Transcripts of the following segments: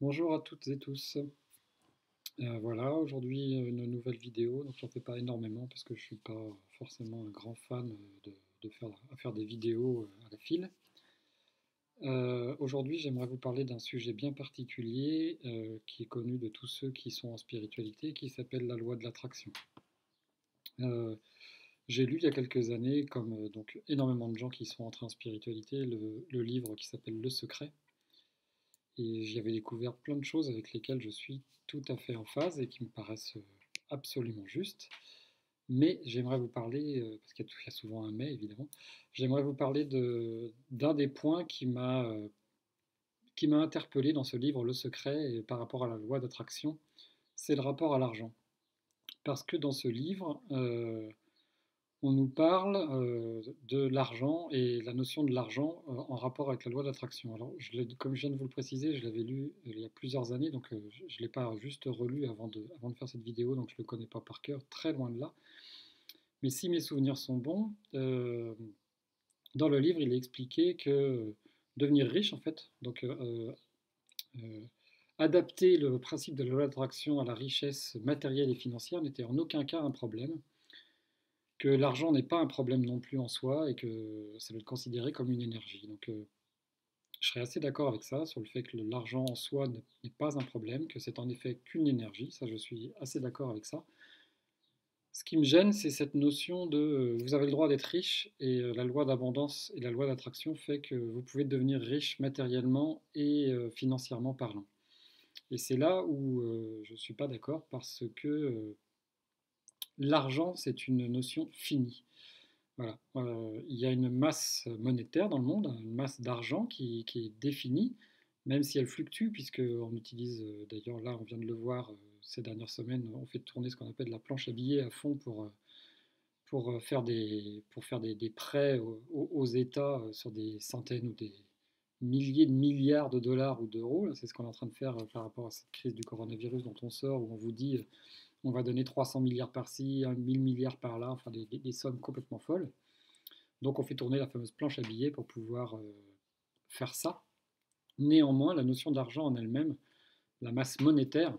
Bonjour à toutes et tous. Voilà, aujourd'hui une nouvelle vidéo. Donc j'en fais pas énormément parce que je suis pas forcément un grand fan de faire des vidéos à la file. Aujourd'hui, j'aimerais vous parler d'un sujet bien particulier qui est connu de tous ceux qui sont en spiritualité, qui s'appelle la loi de l'attraction. Euh, j'ai lu il y a quelques années, comme donc énormément de gens qui sont entrés en spiritualité, le livre qui s'appelle Le Secret. Et j'y avais découvert plein de choses avec lesquelles je suis tout à fait en phase et qui me paraissent absolument justes. Mais j'aimerais vous parler, parce qu'il y a souvent un mais évidemment, j'aimerais vous parler d'un des points qui m'a interpellé dans ce livre Le Secret et par rapport à la loi d'attraction, c'est le rapport à l'argent. Parce que dans ce livre, on nous parle de l'argent et la notion de l'argent en rapport avec la loi d'attraction. Alors, comme je viens de vous le préciser, je l'avais lu il y a plusieurs années, donc je ne l'ai pas juste relu avant de faire cette vidéo, donc je ne le connais pas par cœur, très loin de là. Mais si mes souvenirs sont bons, dans le livre, il est expliqué que devenir riche, en fait, donc euh, adapter le principe de la loi d'attraction à la richesse matérielle et financière n'était en aucun cas un problème, que l'argent n'est pas un problème non plus en soi et que ça doit être considéré comme une énergie. Donc je serais assez d'accord avec ça, sur le fait que l'argent en soi n'est pas un problème, que c'est en effet qu'une énergie, ça je suis assez d'accord avec ça. Ce qui me gêne, c'est cette notion de vous avez le droit d'être riche et la loi d'abondance et la loi d'attraction fait que vous pouvez devenir riche matériellement et financièrement parlant. Et c'est là où je ne suis pas d'accord parce que l'argent, c'est une notion finie. Voilà. Il y a une masse monétaire dans le monde, une masse d'argent qui est définie, même si elle fluctue, puisqu'on utilise, d'ailleurs là on vient de le voir ces dernières semaines, on fait tourner ce qu'on appelle la planche à billets à fond pour faire des prêts aux États sur des centaines ou des milliers de milliards de dollars ou d'euros. C'est ce qu'on est en train de faire par rapport à cette crise du coronavirus dont on sort, où on vous dit on va donner 300 milliards par-ci, 1000 milliards par-là, enfin des sommes complètement folles. Donc on fait tourner la fameuse planche à billets pour pouvoir faire ça. Néanmoins, la notion d'argent en elle-même, la masse monétaire,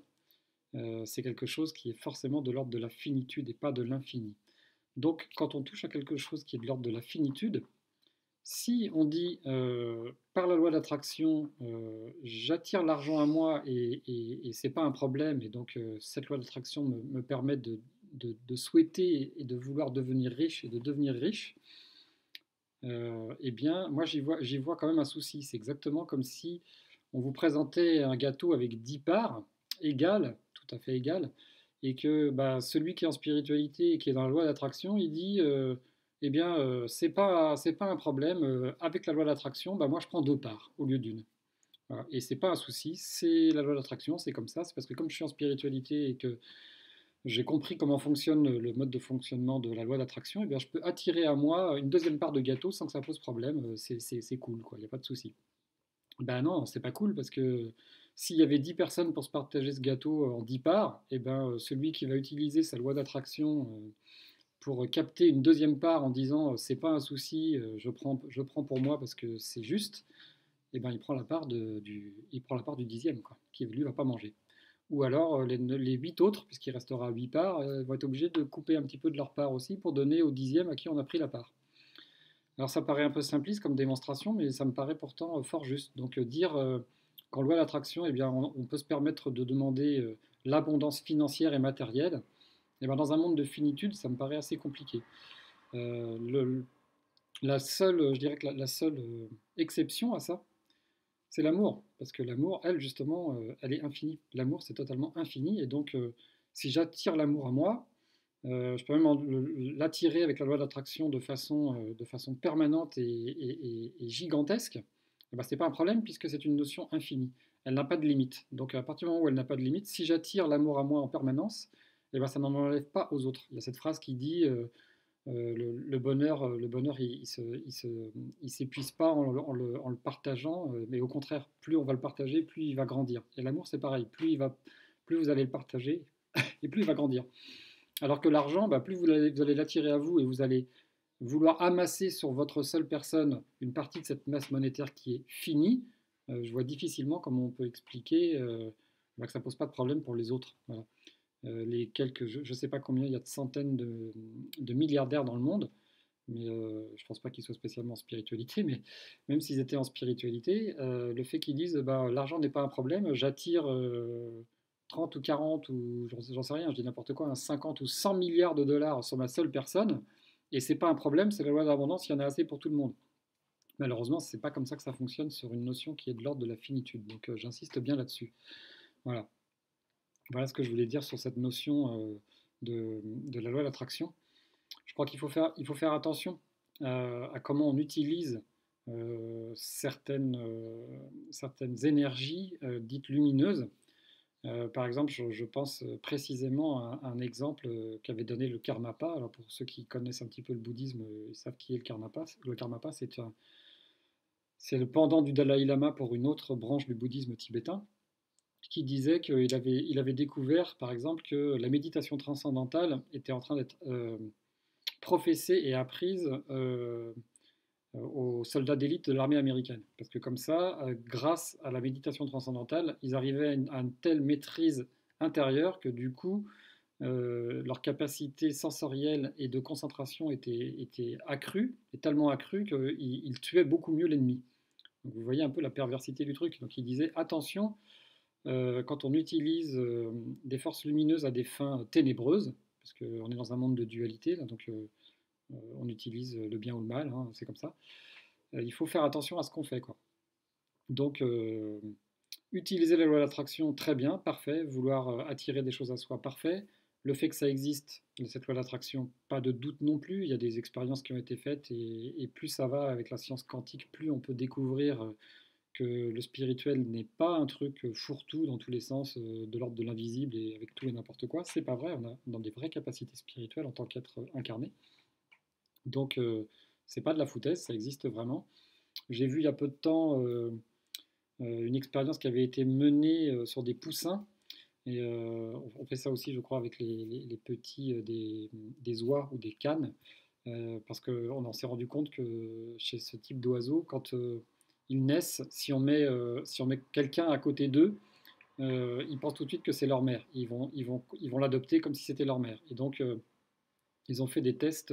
c'est quelque chose qui est forcément de l'ordre de la finitude et pas de l'infini. Donc quand on touche à quelque chose qui est de l'ordre de la finitude, si on dit par la loi d'attraction, j'attire l'argent à moi et c'est pas un problème, et donc cette loi d'attraction me permet de souhaiter et de vouloir devenir riche et de devenir riche, eh bien, moi j'y vois quand même un souci. C'est exactement comme si on vous présentait un gâteau avec 10 parts égales, tout à fait égales, et que bah, celui qui est en spiritualité et qui est dans la loi d'attraction, il dit eh bien, c'est pas un problème. Avec la loi d'attraction, bah, moi je prends 2 parts au lieu d'une. Voilà. Et c'est pas un souci, c'est la loi d'attraction, c'est comme ça. C'est parce que comme je suis en spiritualité et que j'ai compris comment fonctionne le mode de fonctionnement de la loi d'attraction, et bien je peux attirer à moi une deuxième part de gâteau sans que ça pose problème. C'est cool, quoi, il n'y a pas de souci. Ben non, c'est pas cool parce que s'il y avait 10 personnes pour se partager ce gâteau en 10 parts, et ben celui qui va utiliser sa loi d'attraction pour capter une deuxième part en disant c'est pas un souci, je prends pour moi parce que c'est juste, et ben il prend la part du dixième, quoi, qui lui va pas manger. Ou alors les 8 autres, puisqu'il restera 8 parts, vont être obligés de couper un petit peu de leur part aussi pour donner au dixième à qui on a pris la part. Alors ça paraît un peu simpliste comme démonstration, mais ça me paraît pourtant fort juste. Donc dire qu'en loi d'attraction, eh bien, on peut se permettre de demander l'abondance financière et matérielle, eh bien, dans un monde de finitude, ça me paraît assez compliqué. La seule, je dirais que la seule exception à ça, c'est l'amour, parce que l'amour, elle, justement, elle est infinie. L'amour, c'est totalement infini, et donc, si j'attire l'amour à moi, je peux même l'attirer avec la loi d'attraction de façon permanente et gigantesque. Et ben, c'est pas un problème, puisque c'est une notion infinie. Elle n'a pas de limite. Donc, à partir du moment où elle n'a pas de limite, si j'attire l'amour à moi en permanence, et ben, ça n'en enlève pas aux autres. Il y a cette phrase qui dit le bonheur, il s'épuise pas en le partageant, mais au contraire, plus on va le partager, plus il va grandir. Et l'amour, c'est pareil, plus vous allez le partager, et plus il va grandir. Alors que l'argent, bah, plus vous allez l'attirer à vous et vous allez vouloir amasser sur votre seule personne une partie de cette masse monétaire qui est finie, je vois difficilement comment on peut expliquer bah, que ça pose pas de problème pour les autres. Voilà. Les quelques, je ne sais pas combien il y a de centaines de milliardaires dans le monde, mais je pense pas qu'ils soient spécialement en spiritualité, mais même s'ils étaient en spiritualité, le fait qu'ils disent bah, l'argent n'est pas un problème, j'attire 30 ou 40 ou j'en sais rien, je dis n'importe quoi, 50 ou 100 milliards de dollars sur ma seule personne, et c'est pas un problème, c'est la loi de l'abondance, il y en a assez pour tout le monde. Malheureusement, c'est pas comme ça que ça fonctionne sur une notion qui est de l'ordre de la finitude, donc j'insiste bien là-dessus. Voilà. Voilà ce que je voulais dire sur cette notion de la loi d'attraction. Je crois il faut faire attention à comment on utilise certaines énergies dites lumineuses. Par exemple, je pense précisément à un exemple qu'avait donné le Karmapa. Alors pour ceux qui connaissent un petit peu le bouddhisme, ils savent qui est le Karmapa. Le Karmapa, c'est le pendant du Dalai Lama pour une autre branche du bouddhisme tibétain, qui disait il avait découvert, par exemple, que la méditation transcendantale était en train d'être professée et apprise aux soldats d'élite de l'armée américaine. Parce que comme ça, grâce à la méditation transcendantale, ils arrivaient à une telle maîtrise intérieure que du coup, leur capacité sensorielle et de concentration était accrue, et tellement accrue qu'ils tuaient beaucoup mieux l'ennemi. Donc vous voyez un peu la perversité du truc. Donc il disait attention, quand on utilise des forces lumineuses à des fins ténébreuses, parce qu'on est dans un monde de dualité, là, donc on utilise le bien ou le mal, hein, c'est comme ça. Il faut faire attention à ce qu'on fait, quoi. Donc, utiliser la loi de l'attraction, très bien, parfait. Vouloir attirer des choses à soi, parfait. Le fait que ça existe, cette loi d'attraction, pas de doute non plus. Il y a des expériences qui ont été faites et plus ça va avec la science quantique, plus on peut découvrir que le spirituel n'est pas un truc fourre-tout dans tous les sens, de l'ordre de l'invisible et avec tout et n'importe quoi. C'est pas vrai, on a des vraies capacités spirituelles en tant qu'être incarné. Donc, c'est pas de la foutaise, ça existe vraiment. J'ai vu il y a peu de temps une expérience qui avait été menée sur des poussins. Et on fait ça aussi, je crois, avec les petits des oies ou des canes. Parce qu'on en s'est rendu compte que chez ce type d'oiseaux, quand ils naissent, si on met quelqu'un à côté d'eux, ils pensent tout de suite que c'est leur mère. Ils vont l'adopter comme si c'était leur mère. Et donc, ils ont fait des tests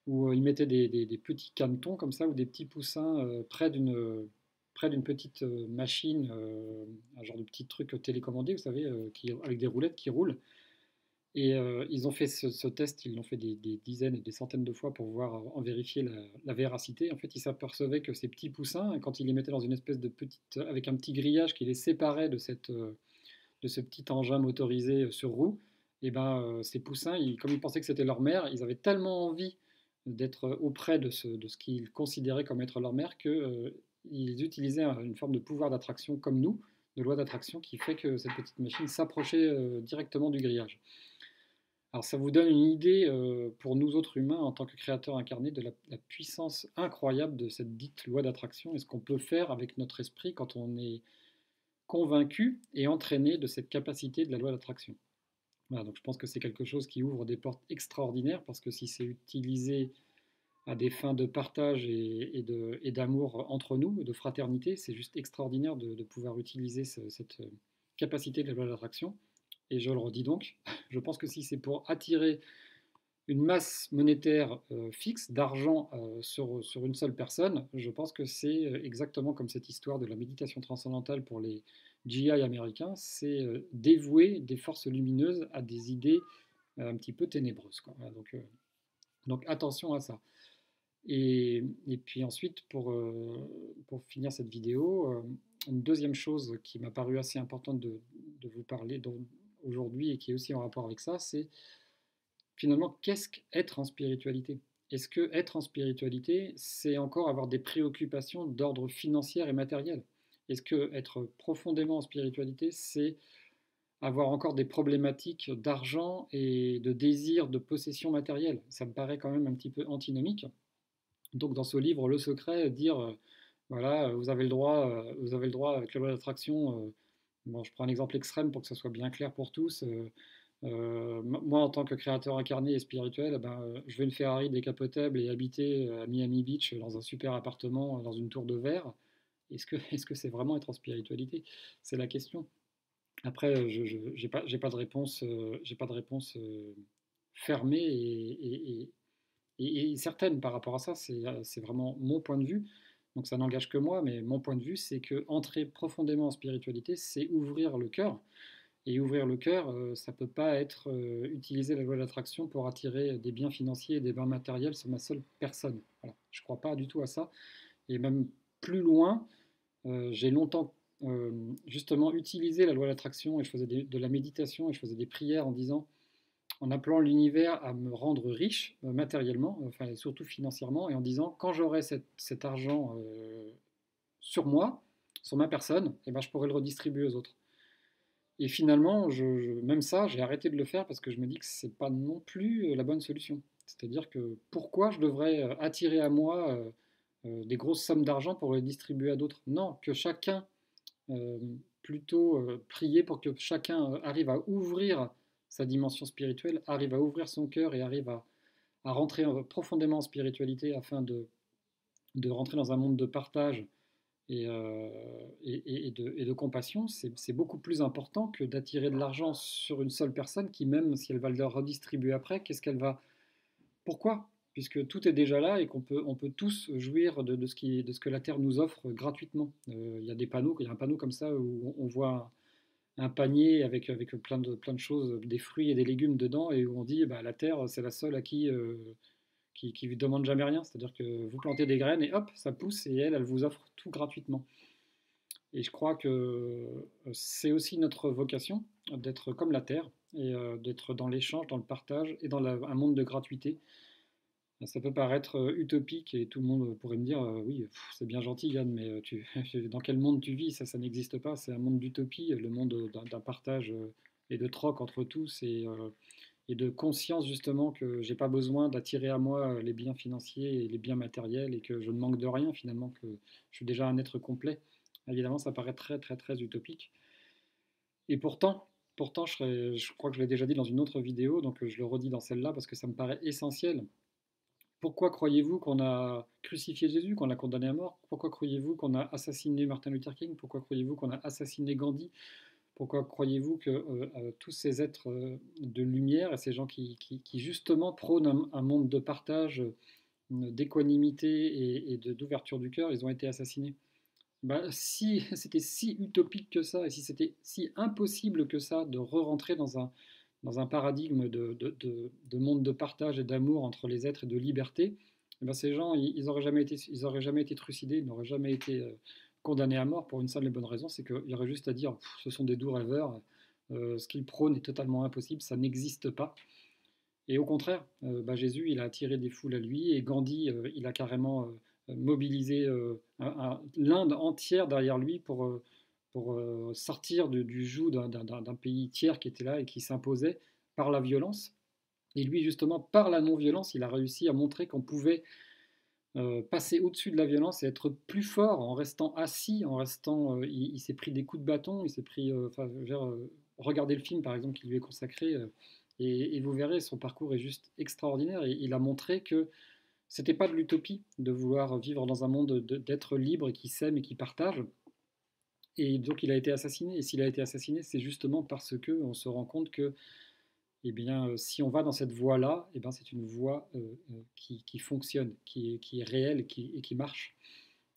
où ils mettaient des petits canetons comme ça, ou des petits poussins près d'une petite machine, un genre de petit truc télécommandé, vous savez, avec des roulettes qui roulent. Et ils ont fait ce test, ils l'ont fait des dizaines et des centaines de fois pour voir, en vérifier la véracité. En fait, ils s'apercevaient que ces petits poussins, quand ils les mettaient dans une espèce de petite, avec un petit grillage qui les séparait de ce petit engin motorisé sur roue, et ben ces poussins, comme ils pensaient que c'était leur mère, ils avaient tellement envie d'être auprès de ce qu'ils considéraient comme être leur mère que ils utilisaient une forme de pouvoir d'attraction comme nous, de loi d'attraction qui fait que cette petite machine s'approchait directement du grillage. Alors ça vous donne une idée pour nous autres humains en tant que créateurs incarnés de la puissance incroyable de cette dite loi d'attraction et ce qu'on peut faire avec notre esprit quand on est convaincu et entraîné de cette capacité de la loi d'attraction. Voilà, donc je pense que c'est quelque chose qui ouvre des portes extraordinaires parce que si c'est utilisé à des fins de partage et d'amour entre nous, de fraternité, c'est juste extraordinaire de pouvoir utiliser cette capacité de la loi d'attraction. Et je le redis donc, je pense que si c'est pour attirer une masse monétaire fixe d'argent sur une seule personne, je pense que c'est exactement comme cette histoire de la méditation transcendantale pour les GI américains, c'est dévouer des forces lumineuses à des idées un petit peu ténébreuses, quoi. Voilà, donc attention à ça. Et puis ensuite, pour finir cette vidéo, une deuxième chose qui m'a paru assez importante de vous parler aujourd'hui et qui est aussi en rapport avec ça, c'est finalement qu'est-ce qu'être en spiritualité? Est-ce que être en spiritualité, c'est encore avoir des préoccupations d'ordre financier et matériel? Est-ce que être profondément en spiritualité, c'est avoir encore des problématiques d'argent et de désir de possession matérielle? Ça me paraît quand même un petit peu antinomique. Donc dans ce livre, Le Secret, dire voilà, vous avez le droit avec la loi d'attraction. Bon, je prends un exemple extrême pour que ça soit bien clair pour tous. Moi, en tant que créateur incarné et spirituel, eh ben, je veux une Ferrari décapotable et habiter à Miami Beach dans un super appartement, dans une tour de verre. est-ce que c'est vraiment être en spiritualité? C'est la question. Après, je j'ai pas de réponse, j'ai pas de réponse fermée et certaine par rapport à ça. C'est vraiment mon point de vue. Donc ça n'engage que moi, mais mon point de vue, c'est que entrer profondément en spiritualité, c'est ouvrir le cœur. Et ouvrir le cœur, ça peut pas être utiliser la loi de l'attraction pour attirer des biens financiers et des biens matériels sur ma seule personne. Voilà. Je crois pas du tout à ça. Et même plus loin, j'ai longtemps justement utilisé la loi de l'attraction et je faisais de la méditation et je faisais des prières en disant, en appelant l'univers à me rendre riche matériellement, enfin et surtout financièrement, et en disant quand j'aurai cet argent sur moi, sur ma personne, eh ben, je pourrai le redistribuer aux autres. Et finalement, même ça, j'ai arrêté de le faire parce que je me dis que c'est pas non plus la bonne solution. C'est-à-dire que pourquoi je devrais attirer à moi des grosses sommes d'argent pour les distribuer à d'autres? Non, que chacun euh, plutôt prier pour que chacun arrive à ouvrir sa dimension spirituelle, arrive à ouvrir son cœur et arrive à rentrer profondément en spiritualité afin de rentrer dans un monde de partage et de compassion. C'est beaucoup plus important que d'attirer de l'argent sur une seule personne qui, même si elle va le redistribuer après, qu'est-ce qu'elle va... Pourquoi? Puisque tout est déjà là et on peut tous jouir de ce que la Terre nous offre gratuitement. Il y a des panneaux, il y a un panneau comme ça où on voit un panier avec plein de choses, des fruits et des légumes dedans, et où on dit bah, la Terre, c'est la seule à qui ne demande jamais rien. C'est-à-dire que vous plantez des graines et hop, ça pousse et elle vous offre tout gratuitement. Et je crois que c'est aussi notre vocation d'être comme la Terre et d'être dans l'échange, dans le partage et dans un monde de gratuité. Ça peut paraître utopique et tout le monde pourrait me dire oui, c'est bien gentil Yann, mais dans quel monde tu vis? Ça n'existe pas. C'est un monde d'utopie, le monde d'un partage et de troc entre tous et de conscience justement que j'ai pas besoin d'attirer à moi les biens financiers et les biens matériels et que je ne manque de rien finalement, que je suis déjà un être complet. Évidemment, ça paraît très utopique. Et pourtant je crois que je l'ai déjà dit dans une autre vidéo, donc je le redis dans celle-là parce que ça me paraît essentiel. Pourquoi croyez-vous qu'on a crucifié Jésus, qu'on l'a condamné à mort? Pourquoi croyez-vous qu'on a assassiné Martin Luther King? Pourquoi croyez-vous qu'on a assassiné Gandhi? Pourquoi croyez-vous que tous ces êtres de lumière et ces gens qui justement prônent un monde de partage, d'équanimité d'ouverture du cœur, ils ont été assassinés? Bah, si c'était si utopique que ça, et si c'était si impossible que ça de re-rentrer dans un paradigme de monde de partage et d'amour entre les êtres et de liberté, eh ben ces gens, ils auraient jamais été trucidés, ils n'auraient jamais été condamnés à mort pour une seule et bonne raison, c'est qu'il y aurait juste à dire, ce sont des doux rêveurs, ce qu'ils prônent est totalement impossible, ça n'existe pas. Et au contraire, bah, Jésus, il a attiré des foules à lui, et Gandhi, il a carrément mobilisé l'Inde entière derrière lui pour sortir du joug d'un pays tiers qui était là et qui s'imposait par la violence. Et lui, justement, par la non-violence, il a réussi à montrer qu'on pouvait passer au-dessus de la violence et être plus fort en restant assis, il s'est pris des coups de bâton, il s'est pris, regardez le film par exemple qui lui est consacré, et vous verrez, son parcours est juste extraordinaire, et il a montré que c'était pas de l'utopie de vouloir vivre dans un monde d'être libre et qui s'aime et qui partage. Et donc il a été assassiné. Et s'il a été assassiné, c'est justement parce que on se rend compte que, eh bien, si on va dans cette voie-là, eh bien, c'est une voie qui fonctionne, qui est réelle et qui marche.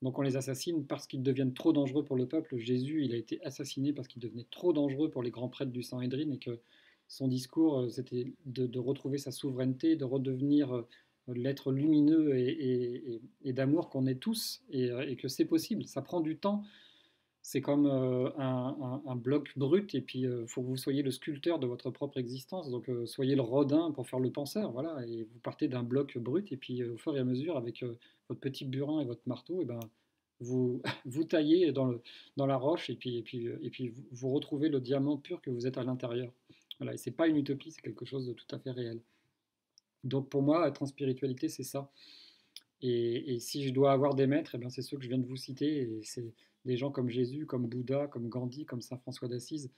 Donc on les assassine parce qu'ils deviennent trop dangereux pour le peuple. Jésus, il a été assassiné parce qu'il devenait trop dangereux pour les grands prêtres du Sanhédrin, et que son discours, c'était de retrouver sa souveraineté, de redevenir l'être lumineux et d'amour qu'on est tous, et que c'est possible. Ça prend du temps. C'est comme un bloc brut, et puis il faut que vous soyez le sculpteur de votre propre existence. Donc soyez le Rodin pour faire le penseur, voilà. Et vous partez d'un bloc brut, et puis au fur et à mesure, avec votre petit burin et votre marteau, et ben, vous taillez dans la roche, et puis vous retrouvez le diamant pur que vous êtes à l'intérieur. Voilà, et c'est pas une utopie, c'est quelque chose de tout à fait réel. Donc pour moi, être en spiritualité, c'est ça. Et si je dois avoir des maîtres, eh bien c'est ceux que je viens de vous citer, et c'est des gens comme Jésus, comme Bouddha, comme Gandhi, comme Saint François d'Assise,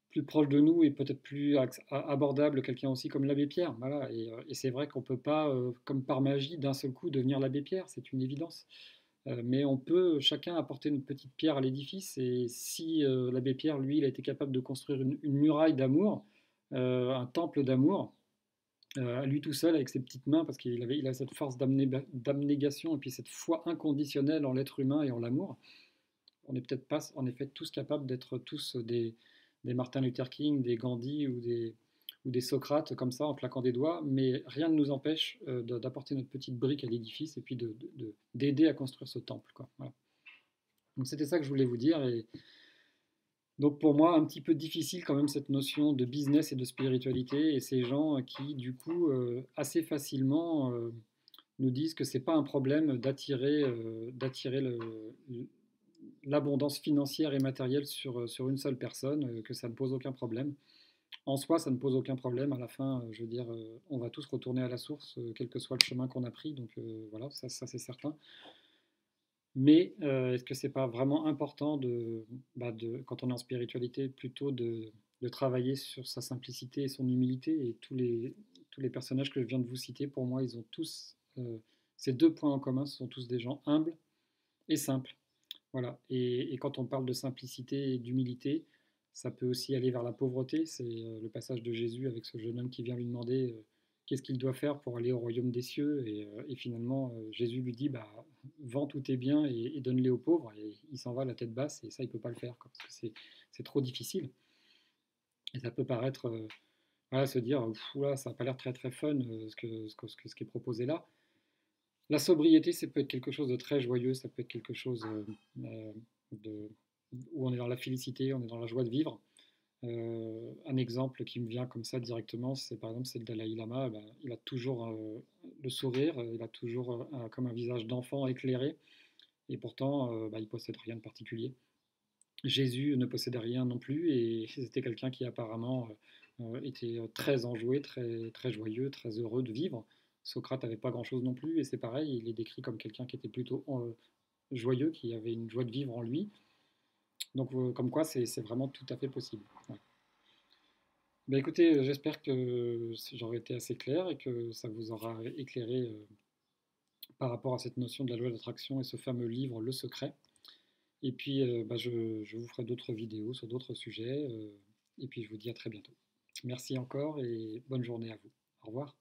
plus proche de nous et peut-être plus abordable, quelqu'un aussi comme l'abbé Pierre. Voilà. Et c'est vrai qu'on ne peut pas, comme par magie, d'un seul coup devenir l'abbé Pierre, c'est une évidence. Mais on peut chacun apporter une petite pierre à l'édifice. Et si l'abbé Pierre, lui, il a été capable de construire une muraille d'amour, un temple d'amour, à lui tout seul avec ses petites mains, parce il a cette force d'abnégation et puis cette foi inconditionnelle en l'être humain et en l'amour. On n'est peut-être pas en effet tous capables d'être tous des Martin Luther King, des Gandhi ou des Socrates comme ça en claquant des doigts, mais rien ne nous empêche d'apporter notre petite brique à l'édifice et puis d'aider à construire ce temple, quoi. Voilà. Donc c'était ça que je voulais vous dire. Et donc pour moi, un petit peu difficile quand même cette notion de business et de spiritualité et ces gens qui, du coup, assez facilement nous disent que c'est pas un problème d'attirer l'abondance financière et matérielle sur une seule personne, que ça ne pose aucun problème. En soi, ça ne pose aucun problème. À la fin, je veux dire, on va tous retourner à la source, quel que soit le chemin qu'on a pris. Donc voilà, ça c'est certain. Mais est-ce que c'est pas vraiment important quand on est en spiritualité, plutôt de travailler sur sa simplicité et son humilité. Et tous les personnages que je viens de vous citer, pour moi, ils ont tous ces deux points en commun. Ce sont tous des gens humbles et simples. Voilà. Et quand on parle de simplicité et d'humilité, ça peut aussi aller vers la pauvreté. C'est le passage de Jésus avec ce jeune homme qui vient lui demander qu'est-ce qu'il doit faire pour aller au royaume des cieux. Et finalement, Jésus lui dit, bah, vends tous tes biens et donne-les aux pauvres. Et il s'en va la tête basse et ça, il ne peut pas le faire, quoi, parce que c'est trop difficile. Et ça peut paraître, voilà, se dire, là, ça n'a pas l'air très très fun ce qui est proposé là. La sobriété, ça peut être quelque chose de très joyeux, ça peut être quelque chose de, où on est dans la félicité, on est dans la joie de vivre. Un exemple qui me vient comme ça directement, c'est par exemple c'est le Dalai Lama. Ben, il a toujours le sourire, il a toujours comme un visage d'enfant éclairé, et pourtant ben, il possède rien de particulier. Jésus ne possédait rien non plus, et c'était quelqu'un qui apparemment était très enjoué, très, très joyeux, très heureux de vivre. Socrate n'avait pas grand-chose non plus, et c'est pareil, il est décrit comme quelqu'un qui était plutôt joyeux, qui avait une joie de vivre en lui. Donc comme quoi c'est vraiment tout à fait possible. Ouais. Ben écoutez, j'espère que j'aurai été assez clair et que ça vous aura éclairé par rapport à cette notion de la loi d'attraction et ce fameux livre Le Secret. Et puis, bah, je vous ferai d'autres vidéos sur d'autres sujets. Et puis, je vous dis à très bientôt. Merci encore et bonne journée à vous. Au revoir.